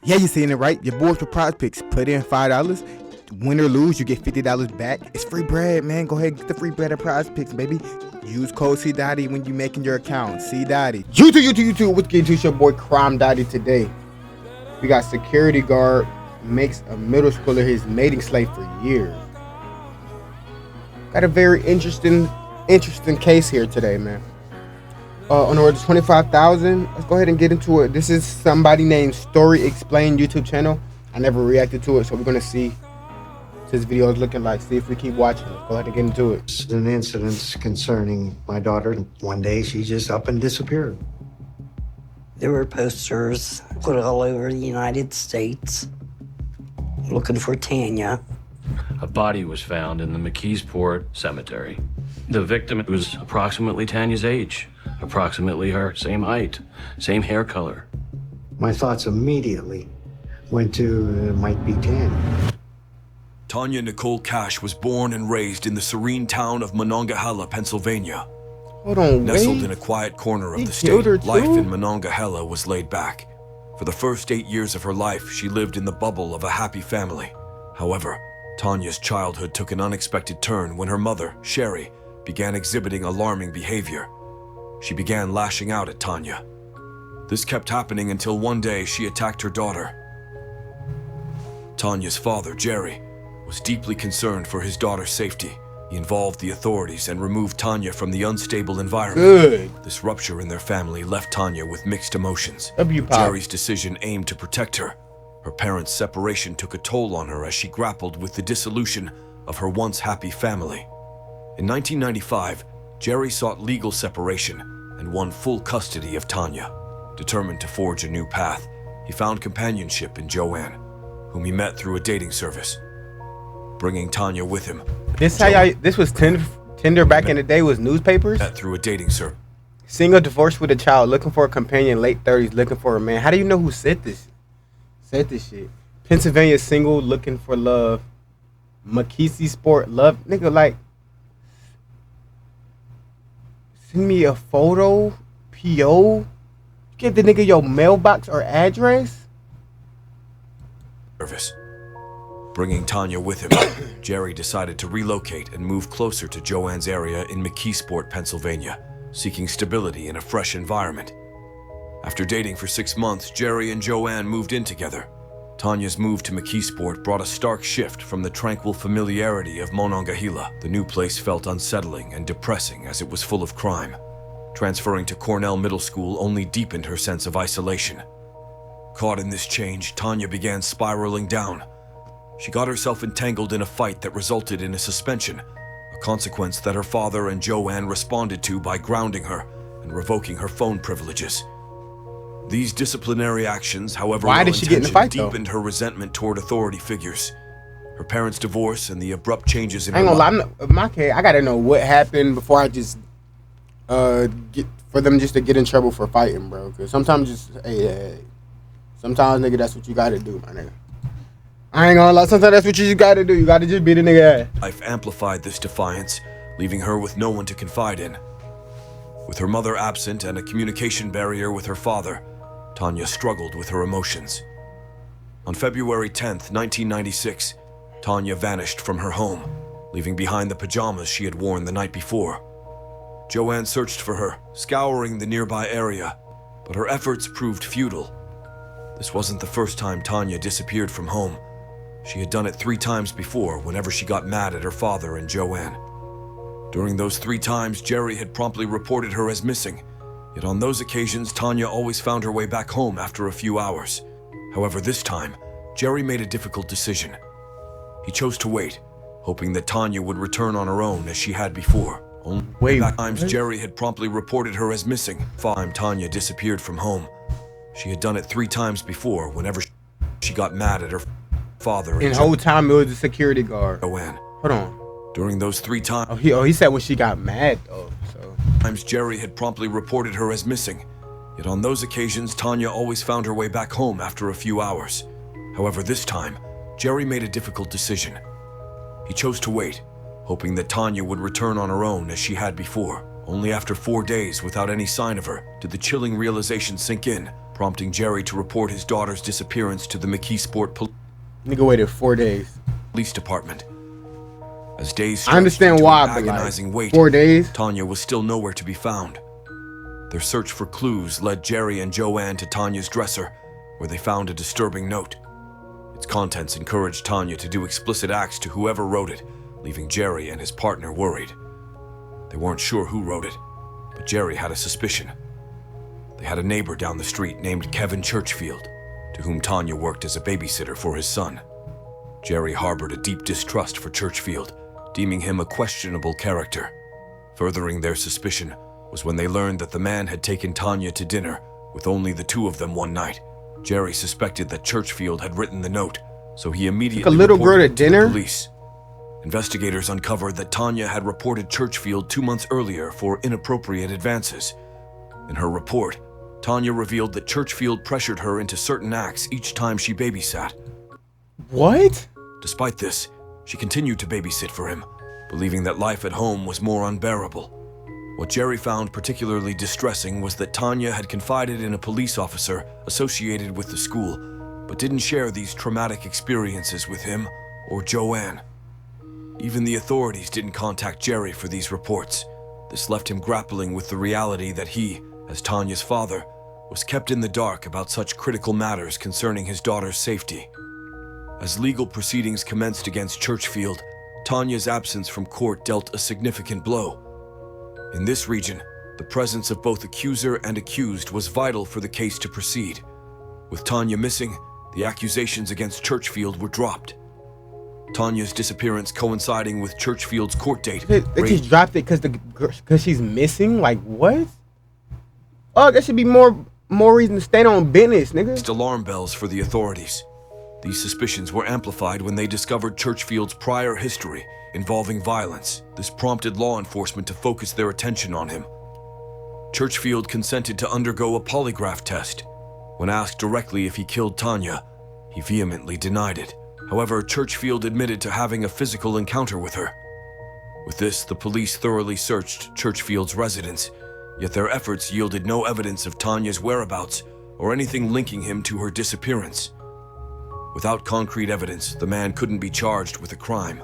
Yeah, you're seeing it right. Your boys for prize picks. Put in $5. Win or lose, you get $50 back. It's free bread, man. Go ahead and get the free bread at prize picks, baby. Use code CDotty when you're making your account. CDotty. YouTube. What's getting to? It's your boy Crime Dotty today. We got security guard makes a middle schooler his mating slave for years. Got a very interesting case here today, man. On order 25,000. Let's go ahead and get into it. This is somebody named Story Explain YouTube channel. I never reacted to it, so we're gonna see what this video is looking like. See if we keep watching. Let's go ahead and get into it. It's an incident concerning my daughter. One day she just up and disappeared. There were posters put all over the United States looking for Tanya. A body was found in the McKeesport cemetery. The victim was approximately Tanya's age, approximately her same height, same hair color. My thoughts immediately went to it might be Tanya. Tanya Nicole Cash was born and raised in the serene town of Monongahela, Pennsylvania. Hold on, Nestled wait. in a quiet corner of He the killed her state, too? life in Monongahela was laid back. For the first 8 years of her life, she lived in the bubble of a happy family. However, Tanya's childhood took an unexpected turn when her mother, Sherry, began exhibiting alarming behavior. She began lashing out at Tanya. This kept happening until one day she attacked her daughter. Tanya's father, Jerry, was deeply concerned for his daughter's safety. He involved the authorities and removed Tanya from the unstable environment. Good. This rupture in their family left Tanya with mixed emotions. W-pop. Jerry's decision aimed to protect her. Her parents' separation took a toll on her as she grappled with the dissolution of her once happy family. In 1995, Jerry sought legal separation and won full custody of Tanya. Determined to forge a new path, he found companionship in Joanne, whom he met through a dating service. Bringing Tanya with him. This was Tinder back in the day, was newspapers. Met through a dating service. Single, divorced with a child, looking for a companion, late 30s, looking for a man. How do you know who said this? Said this shit. Pennsylvania single, looking for love. McKeesport love. Nigga, like, send me a photo, PO. Give the nigga your mailbox or address. Bringing Tanya with him, Jerry decided to relocate and move closer to Joanne's area in McKeesport, Pennsylvania, seeking stability in a fresh environment. After dating for 6 months, Jerry and Joanne moved in together. Tanya's move to McKeesport brought a stark shift from the tranquil familiarity of Monongahela. The new place felt unsettling and depressing as it was full of crime. Transferring to Cornell Middle School only deepened her sense of isolation. Caught in this change, Tanya began spiraling down. She got herself entangled in a fight that resulted in a suspension, a consequence that her father and Joanne responded to by grounding her and revoking her phone privileges. These disciplinary actions, however, Why did she get in a fight, though? deepened her resentment toward authority figures. Her parents' divorce and the abrupt changes in I ain't her gonna life. lie, in my case, I gotta know what happened before I just get for them just to get in trouble for fighting, bro. Cause sometimes sometimes nigga, that's what you gotta do, my nigga. I ain't gonna lie, sometimes that's what you just gotta do. You gotta just beat a nigga ass. Life amplified this defiance, leaving her with no one to confide in. With her mother absent and a communication barrier with her father, Tanya struggled with her emotions. On February 10th, 1996, Tanya vanished from her home, leaving behind the pajamas she had worn the night before. Joanne searched for her, scouring the nearby area, but her efforts proved futile. This wasn't the first time Tanya disappeared from home. She had done it 3 times before whenever she got mad at her father and Joanne. During those 3 times, Jerry had promptly reported her as missing. Yet on those occasions, Tanya always found her way back home after a few hours. However, this time, Jerry made a difficult decision. He chose to wait, hoping that Tanya would return on her own as she had before. Only times Jerry had promptly reported her as missing. 5 Tanya disappeared from home. She had done it 3 times before whenever she got mad at her father and And the whole time it was the security guard. Joanne. Hold on. During those 3 times, He said when she got mad though. So Jerry had promptly reported her as missing. Yet on those occasions, Tanya always found her way back home after a few hours. However, this time, Jerry made a difficult decision. He chose to wait, hoping that Tanya would return on her own as she had before. Only after 4 days without any sign of her did the chilling realization sink in. prompting Jerry to report his daughter's disappearance to the McKeesport Nigga waited 4 days. Police Department. As days I stretched understand into why, an but agonizing like wait, 4 days. Tanya was still nowhere to be found. Their search for clues led Jerry and Joanne to Tanya's dresser, where they found a disturbing note. Its contents encouraged Tanya to do explicit acts to whoever wrote it, leaving Jerry and his partner worried. They weren't sure who wrote it, but Jerry had a suspicion. They had a neighbor down the street named Kevin Churchfield, to whom Tanya worked as a babysitter for his son. Jerry harbored a deep distrust for Churchfield, deeming him a questionable character. Furthering their suspicion was when they learned that the man had taken Tanya to dinner with only the two of them one night. Jerry suspected that Churchfield had written the note, so he immediately Took a little girl reported to it the dinner? police. Investigators uncovered that Tanya had reported Churchfield 2 months earlier for inappropriate advances. In her report, Tanya revealed that Churchfield pressured her into certain acts each time she babysat. What? Despite this, she continued to babysit for him, believing that life at home was more unbearable. What Jerry found particularly distressing was that Tanya had confided in a police officer associated with the school, but didn't share these traumatic experiences with him or Joanne. Even the authorities didn't contact Jerry for these reports. This left him grappling with the reality that he, as Tanya's father, was kept in the dark about such critical matters concerning his daughter's safety. As legal proceedings commenced against Churchfield, Tanya's absence from court dealt a significant blow. In this region, the presence of both accuser and accused was vital for the case to proceed. With Tanya missing, the accusations against Churchfield were dropped. Tanya's disappearance coinciding with Churchfield's court date. They just dropped it because she's missing? Like what? Oh, there should be more reason to stand on business, nigga. Raised alarm bells for the authorities. These suspicions were amplified when they discovered Churchfield's prior history involving violence. This prompted law enforcement to focus their attention on him. Churchfield consented to undergo a polygraph test. When asked directly if he killed Tanya, he vehemently denied it. However, Churchfield admitted to having a physical encounter with her. With this, the police thoroughly searched Churchfield's residence, yet their efforts yielded no evidence of Tanya's whereabouts or anything linking him to her disappearance. Without concrete evidence, the man couldn't be charged with a crime.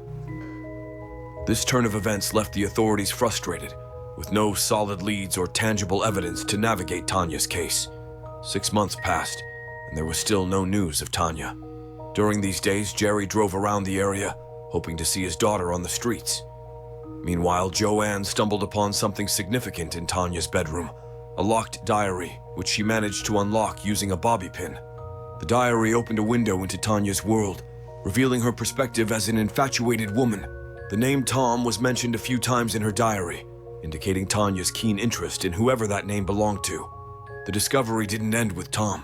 This turn of events left the authorities frustrated, with no solid leads or tangible evidence to navigate Tanya's case. 6 months passed, and there was still no news of Tanya. During these days, Jerry drove around the area, hoping to see his daughter on the streets. Meanwhile, Joanne stumbled upon something significant in Tanya's bedroom, a locked diary, which she managed to unlock using a bobby pin. The diary opened a window into Tanya's world, revealing her perspective as an infatuated woman. The name Tom was mentioned a few times in her diary, indicating Tanya's keen interest in whoever that name belonged to. The discovery didn't end with Tom.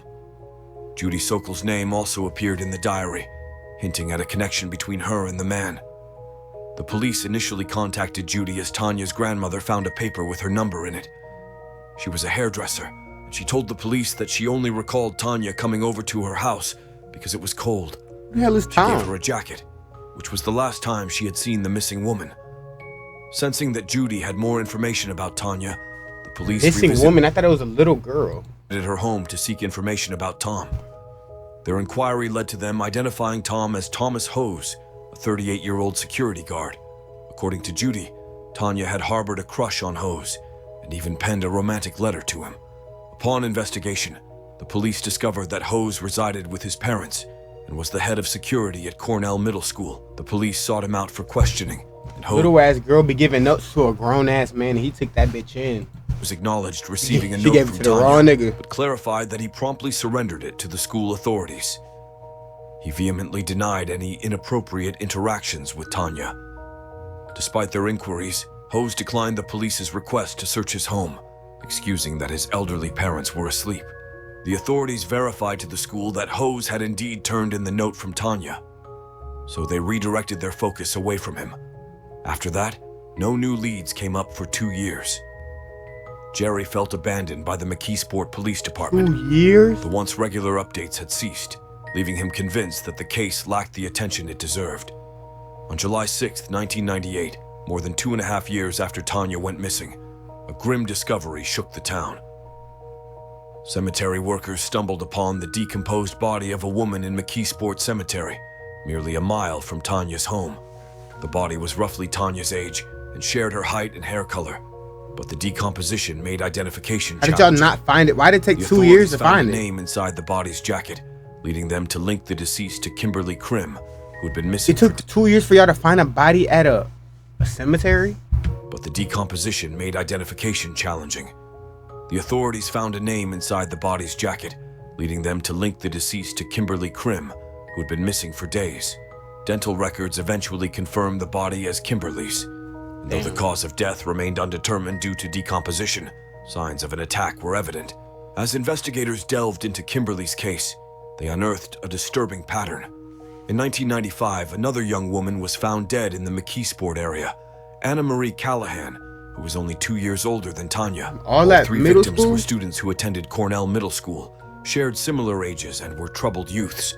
Judy Sokol's name also appeared in the diary, hinting at a connection between her and the man. The police initially contacted Judy as Tanya's grandmother found a paper with her number in it. She was a hairdresser, and she told the police that she only recalled Tanya coming over to her house because it was cold. Who the hell is She gave her Tom? a jacket, which was the last time she had seen the missing woman. Sensing that Judy had more information about Tanya, the police Missing revisited woman? I thought it was a little girl. her home to seek information about Tom. Their inquiry led to them identifying Tom as Thomas Hose, a 38-year-old security guard. According to Judy, Tanya had harbored a crush on Hose and even penned a romantic letter to him. Upon investigation, the police discovered that Hose resided with his parents and was the head of security at Cornell Middle School. The police sought him out for questioning, and Hose Little ass girl be giving notes to a grown ass man, and he took that bitch in. was acknowledged receiving a She note gave it from to the Tanya, wrong nigga. but clarified that he promptly surrendered it to the school authorities. He vehemently denied any inappropriate interactions with Tanya. Despite their inquiries, Hose declined the police's request to search his home, excusing that his elderly parents were asleep. The authorities verified to the school that Hose had indeed turned in the note from Tanya, so they redirected their focus away from him. After that, no new leads came up for 2 years. Jerry felt abandoned by the McKeesport Police Department. 2 years? The once regular updates had ceased, leaving him convinced that the case lacked the attention it deserved. On July 6, 1998, more than 2.5 years after Tanya went missing, a grim discovery shook the town. Cemetery workers stumbled upon the decomposed body of a woman in McKeesport Cemetery, merely a mile from Tanya's home. The body was roughly Tanya's age and shared her height and hair color, but the decomposition made identification challenging. How did y'all not find it? Why did it take 2 years to find The authorities found a it? name inside the body's jacket, leading them to link the deceased to Kimberly Krim, who'd been missing. It took 2 years for y'all to find a body at a cemetery? But the decomposition made identification challenging. The authorities found a name inside the body's jacket, leading them to link the deceased to Kimberly Krim, who'd been missing for days. Dental records eventually confirmed the body as Kimberly's. And though the cause of death remained undetermined due to decomposition, signs of an attack were evident. As investigators delved into Kimberly's case, they unearthed a disturbing pattern. In 1995, another young woman was found dead in the McKeesport area, Anna Marie Callahan, who was only 2 years older than Tanya. All that three middle victims school? were students who attended Cornell Middle School, shared similar ages, and were troubled youths.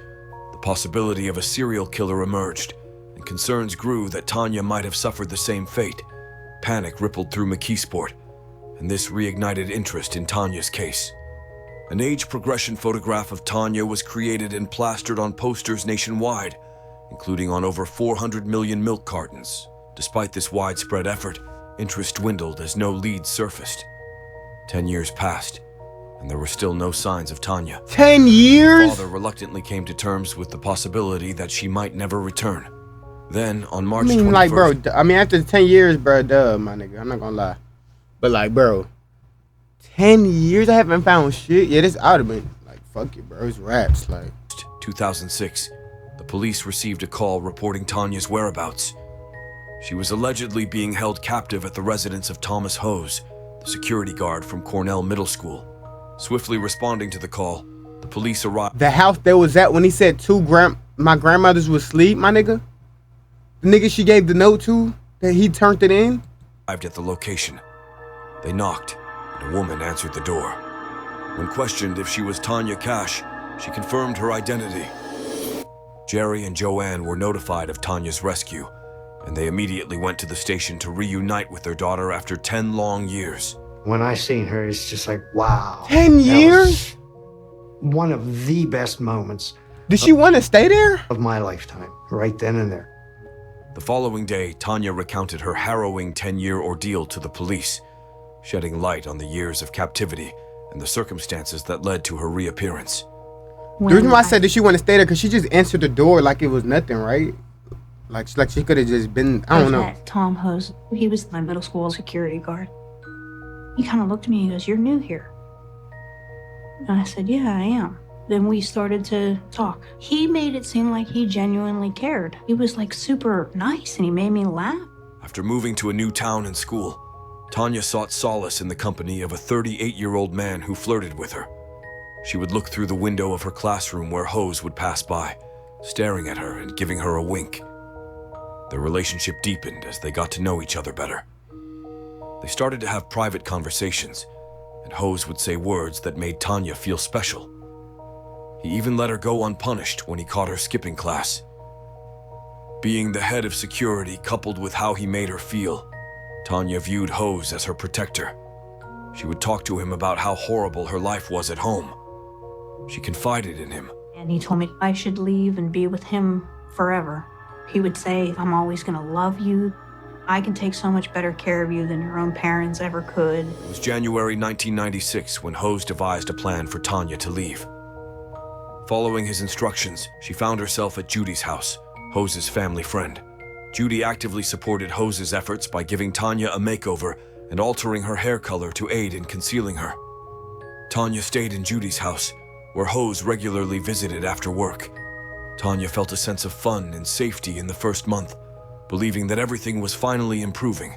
The possibility of a serial killer emerged, and concerns grew that Tanya might have suffered the same fate. Panic rippled through McKeesport, and this reignited interest in Tanya's case. An age progression photograph of Tanya was created and plastered on posters nationwide, including on over 400 million milk cartons. Despite this widespread effort, interest dwindled as no leads surfaced. 10 years passed, and there were still no signs of Tanya. 10 Her years? father reluctantly came to terms with the possibility that she might never return. Then, on March 21st... like, bro, after 10 years, bro, duh, my nigga, I'm not gonna lie. But, like, bro, 10 years I haven't found shit? Yeah, this oughta been, like, fuck it, bro, it's raps, like. 2006, the police received a call reporting Tanya's whereabouts. She was allegedly being held captive at the residence of Thomas Hose, the security guard from Cornell Middle School. Swiftly responding to the call, the police arrived. The house that was at when he said my grandmothers was asleep, my nigga? The nigga she gave the note to, that he turned it in? Arrived at the location. They knocked, and a woman answered the door. When questioned if she was Tanya Cash, she confirmed her identity. Jerry and Joanne were notified of Tanya's rescue, and they immediately went to the station to reunite with their daughter after 10 long years. When I seen her, it's just like, wow. 10 That years? was one of the best moments Did she want to stay there? of my lifetime, right then and there. The following day, Tanya recounted her harrowing 10-year ordeal to the police, shedding light on the years of captivity and the circumstances that led to her reappearance. The reason why I said that she want to stay there, because she just answered the door like it was nothing, right? Like she could have just been, I don't know. Met Tom Hose. He was my middle school security guard. He kind of looked at me and he goes, "You're new here." And I said, "Yeah, I am." Then we started to talk. He made it seem like he genuinely cared. He was like super nice and he made me laugh. After moving to a new town and school, Tanya sought solace in the company of a 38-year-old man who flirted with her. She would look through the window of her classroom where Hose would pass by, staring at her and giving her a wink. Their relationship deepened as they got to know each other better. They started to have private conversations, and Hose would say words that made Tanya feel special. He even let her go unpunished when he caught her skipping class. Being the head of security coupled with how he made her feel, Tanya viewed Hose as her protector. She would talk to him about how horrible her life was at home. She confided in him. And he told me I should leave and be with him forever. He would say, "I'm always gonna love you. I can take so much better care of you than your own parents ever could." It was January 1996 when Hose devised a plan for Tanya to leave. Following his instructions, she found herself at Judy's house, Hose's family friend. Judy actively supported Hose's efforts by giving Tanya a makeover and altering her hair color to aid in concealing her. Tanya stayed in Judy's house, where Hose regularly visited after work. Tanya felt a sense of fun and safety in the first month, believing that everything was finally improving.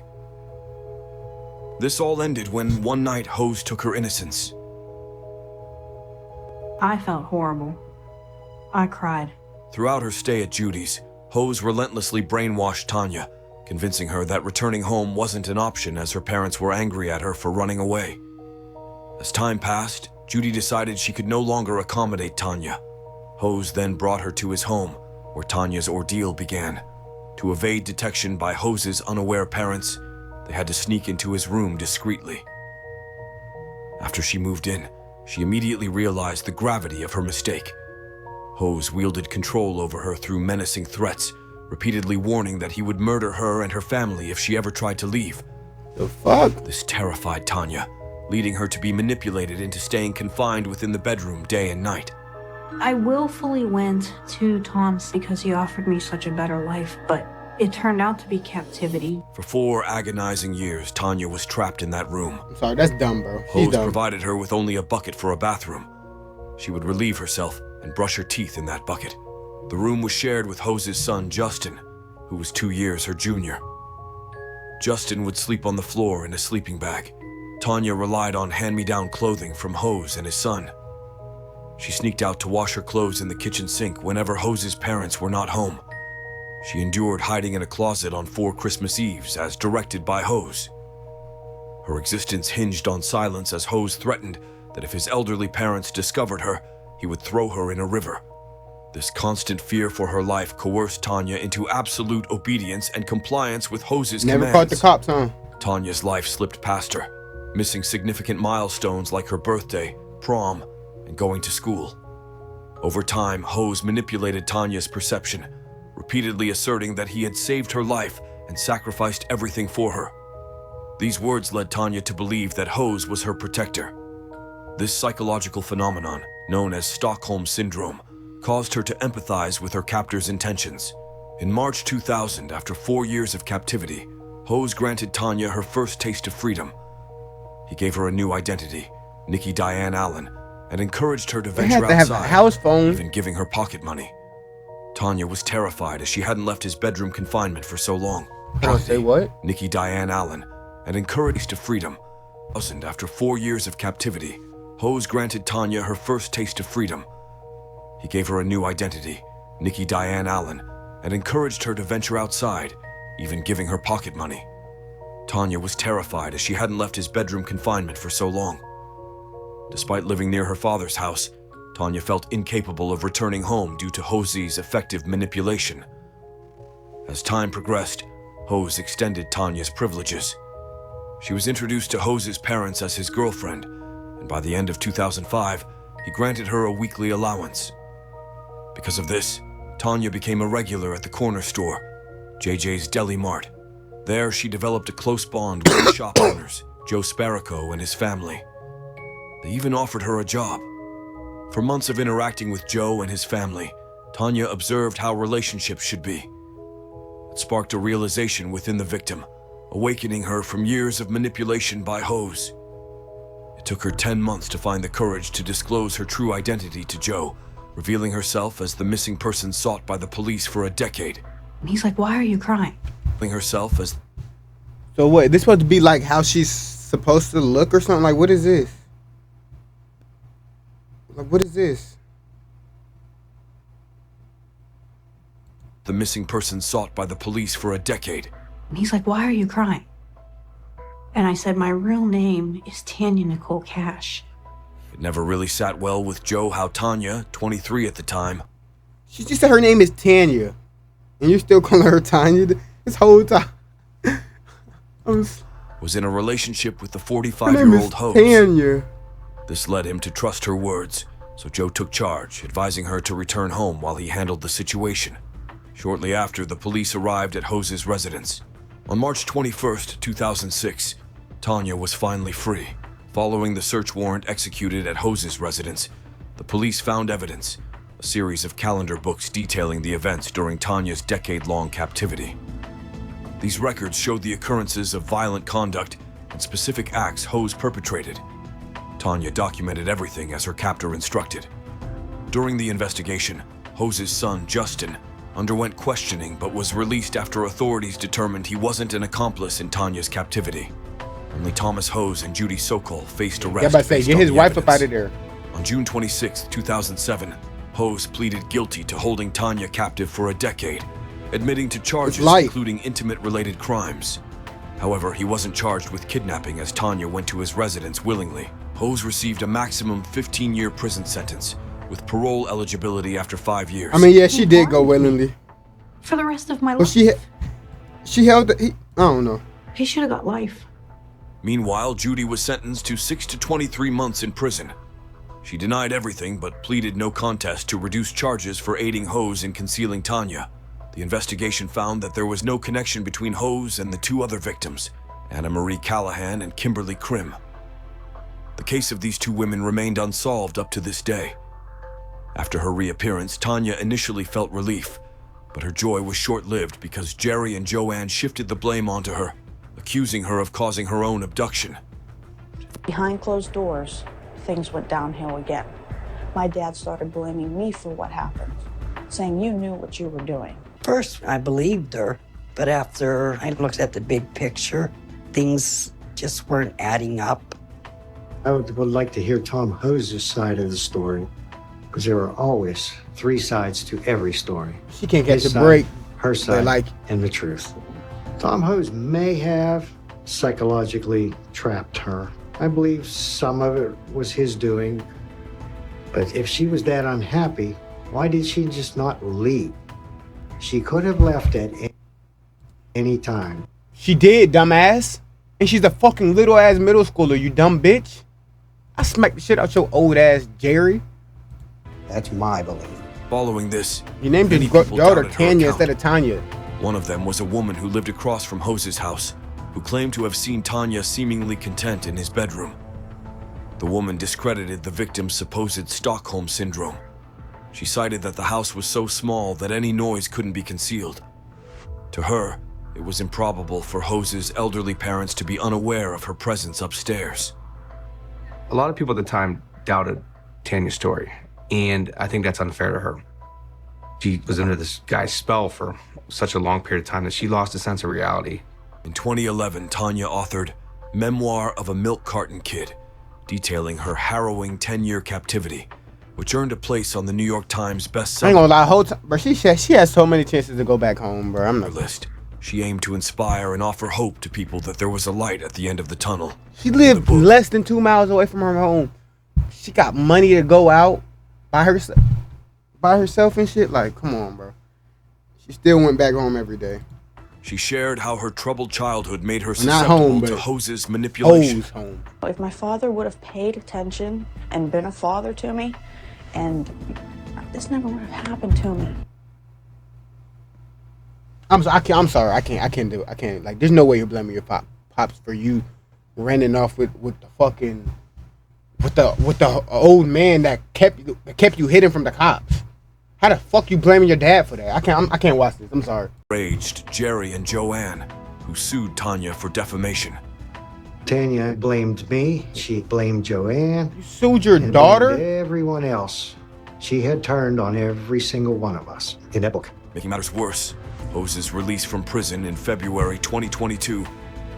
This all ended when one night Hose took her innocence. I felt horrible. I cried. Throughout her stay at Judy's, Hose relentlessly brainwashed Tanya, convincing her that returning home wasn't an option as her parents were angry at her for running away. As time passed, Judy decided she could no longer accommodate Tanya. Hose then brought her to his home, where Tanya's ordeal began. To evade detection by Hose's unaware parents, they had to sneak into his room discreetly. After she moved in, She immediately realized the gravity of her mistake. Hose wielded control over her through menacing threats, repeatedly warning that he would murder her and her family if she ever tried to leave. The fuck? This terrified Tanya, leading her to be manipulated into staying confined within the bedroom day and night. I willfully went to Tom's because he offered me such a better life, but it turned out to be captivity. For 4 agonizing years, Tanya was trapped in that room. I'm sorry, that's dumb, bro. She's Hose dumb. provided her with only a bucket for a bathroom. She would relieve herself and brush her teeth in that bucket. The room was shared with Hose's son, Justin, who was 2 years her junior. Justin would sleep on the floor in a sleeping bag. Tanya relied on hand-me-down clothing from Hose and his son. She sneaked out to wash her clothes in the kitchen sink whenever Hose's parents were not home. She endured hiding in a closet on 4 Christmas Eves as directed by Hose. Her existence hinged on silence as Hose threatened that if his elderly parents discovered her, he would throw her in a river. This constant fear for her life coerced Tanya into absolute obedience and compliance with Hose's Never commands. caught the cops, huh? Tanya's life slipped past her, missing significant milestones like her birthday, prom, and going to school. Over time, Hose manipulated Tanya's perception, repeatedly asserting that he had saved her life and sacrificed everything for her. These words led Tanya to believe that Hose was her protector. This psychological phenomenon, known as Stockholm Syndrome, caused her to empathize with her captor's intentions. In March 2000, after 4 years of captivity, Hose granted Tanya her first taste of freedom. He gave her a new identity, Nikki Diane Allen, and encouraged her to They venture had to have a outside, house phone. even giving her pocket money. Tanya was terrified as she hadn't left his bedroom confinement for so long. Hold on, say what? Nikki Diane Allen, and encouraged to freedom. After 4 years of captivity, Hose granted Tanya her first taste of freedom. He gave her a new identity, Nikki Diane Allen, and encouraged her to venture outside, even giving her pocket money. Tanya was terrified as she hadn't left his bedroom confinement for so long. Despite living near her father's house, Tanya felt incapable of returning home due to Hose's effective manipulation. As time progressed, Hose extended Tanya's privileges. She was introduced to Hose's parents as his girlfriend, and by the end of 2005, he granted her a weekly allowance. Because of this, Tanya became a regular at the corner store, JJ's Deli Mart. There, she developed a close bond with the shop owners, Joe Sparico and his family. They even offered her a job. For months of interacting with Joe and his family, Tanya observed how relationships should be. It sparked a realization within the victim, awakening her from years of manipulation by Hose. It took her 10 months to find the courage to disclose her true identity to Joe, revealing herself as the missing person sought by the police for a decade. And he's like, "Why are you crying?" Herself as So what? This supposed to be like how she's supposed to look or something? Like, what is this? Like, what is this? the missing person sought by the police for a decade. And he's like, "Why are you crying?" And I said, "My real name is Tanya Nicole Cash." It never really sat well with Joe how Tanya, 23 at the time, She just said her name is Tanya, and you're still calling her Tanya this whole time. was in a relationship with the Her name is 45-year-old Hose. Tanya. This led him to trust her words, so Joe took charge, advising her to return home while he handled the situation. Shortly after, the police arrived at Hose's residence. On March 21st, 2006, Tanya was finally free. Following the search warrant executed at Hose's residence, the police found evidence, a series of calendar books detailing the events during Tanya's decade-long captivity. These records showed the occurrences of violent conduct and specific acts Hose perpetrated. Tanya documented everything as her captor instructed. During the investigation, Hose's son, Justin, underwent questioning but was released after authorities determined he wasn't an accomplice in Tanya's captivity. Only Thomas Hose and Judy Sokol faced arrest. Yeah, about to say, based get on his the wife up evidence. out of there. On June 26, 2007, Hose pleaded guilty to holding Tanya captive for a decade, admitting to charges life. including intimate-related crimes. However, he wasn't charged with kidnapping as Tanya went to his residence willingly. Hose received a maximum 15-year prison sentence, with parole eligibility after 5 years. I mean, yeah, she did go willingly. For the rest of my But life. she held the, I don't know. He should have got life. Meanwhile, Judy was sentenced to 6 to 23 months in prison. She denied everything but pleaded no contest to reduce charges for aiding Hose in concealing Tanya. The investigation found that there was no connection between Hose and the two other victims, Anna Marie Callahan and Kimberly Krim. The case of these two women remained unsolved up to this day. After her reappearance, Tanya initially felt relief, but her joy was short-lived because Jerry and Joanne shifted the blame onto her, accusing her of causing her own abduction. Behind closed doors, things went downhill again. My dad started blaming me for what happened, saying you knew what you were doing. First, I believed her, but after I looked at the big picture, things just weren't adding up. I would like to hear Tom Hose's side of the story, because there are always three sides to every story. She can't catch His a side, break. her side, like- and the truth. Tom Hose may have psychologically trapped her. I believe some of it was his doing, but if she was that unhappy, why did she just not leave? She could have left at any time. She did, dumbass. And she's a fucking little ass middle schooler, you dumb bitch. I smacked the shit out your old ass Jerry. That's my belief. Following this, You named many your people daughter doubted her Tanya account. instead of Tanya. One of them was a woman who lived across from Hose's house, who claimed to have seen Tanya seemingly content in his bedroom. The woman discredited the victim's supposed Stockholm syndrome. She cited that the house was so small that any noise couldn't be concealed. To her, it was improbable for Hose's elderly parents to be unaware of her presence upstairs. A lot of people at the time doubted Tanya's story, and I think that's unfair to her. She was under this guy's spell for such a long period of time that she lost a sense of reality. In 2011, Tanya authored Memoir of a Milk Carton Kid, detailing her harrowing 10-year captivity, which earned a place on the New York Times I ain't bestseller gonna lie, whole time, bro. She has so many chances to go back home, bro. I'm not. list. She aimed to inspire and offer hope to people that there was a light at the end of the tunnel. She lived less than 2 miles away from her home. She got money to go out by herself and shit. Like, come on, bro. She still went back home every day. She shared how her troubled childhood made her Not susceptible home, to but Hose's manipulation. Hoes home. If my father would have paid attention and been a father to me, and this never would have happened to me. I'm sorry. I can't do it. I can't. Like, there's no way you're blaming your pops for you running off with the fucking with the old man that kept you hidden from the cops. How the fuck you blaming your dad for that? I can't watch this. I'm sorry. Raged Jerry and Joanne, who sued Tanya for defamation. Tanya blamed me. She blamed Joanne. You sued your and daughter? blamed everyone else. She had turned on every single one of us in that book. Making matters worse, Hose's release from prison in February 2022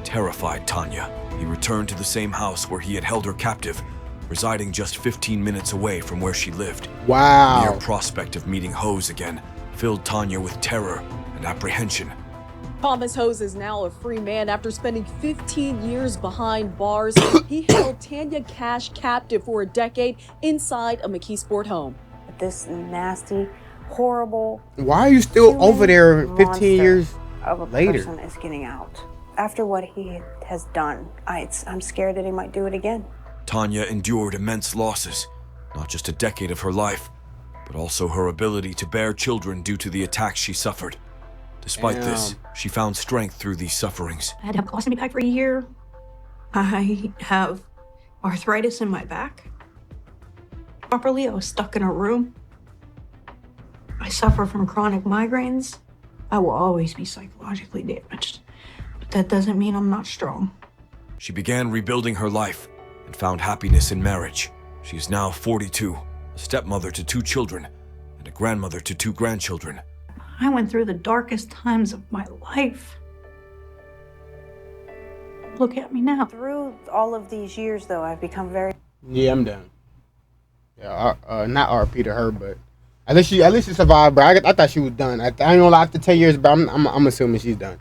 terrified Tanya. He returned to the same house where he had held her captive, residing just 15 minutes away from where she lived. The Wow. mere prospect of meeting Hose again filled Tanya with terror and apprehension. Thomas Hose is now a free man after spending 15 years behind bars. He held Tanya Cash captive for a decade inside a McKeesport home. This nasty, horrible. Why are you still human over there 15 monster years of a later? person is getting out after what he has done. I'm scared that he might do it again. Tanya endured immense losses, not just a decade of her life, but also her ability to bear children due to the attacks she suffered. Despite this, she found strength through these sufferings. I had to have colostomy bag for a year. I have arthritis in my back. Properly, I was stuck in a room. I suffer from chronic migraines. I will always be psychologically damaged, but that doesn't mean I'm not strong. She began rebuilding her life and found happiness in marriage. She is now 42, a stepmother to 2 children, and a grandmother to 2 grandchildren. I went through the darkest times of my life. Look at me now. Through all of these years, though, I've become very. Yeah, I'm done. Yeah, not RP to her, but at least she survived, bro. I thought she was done. I ain't gonna lie, after 10 years, bro, I'm assuming she's done.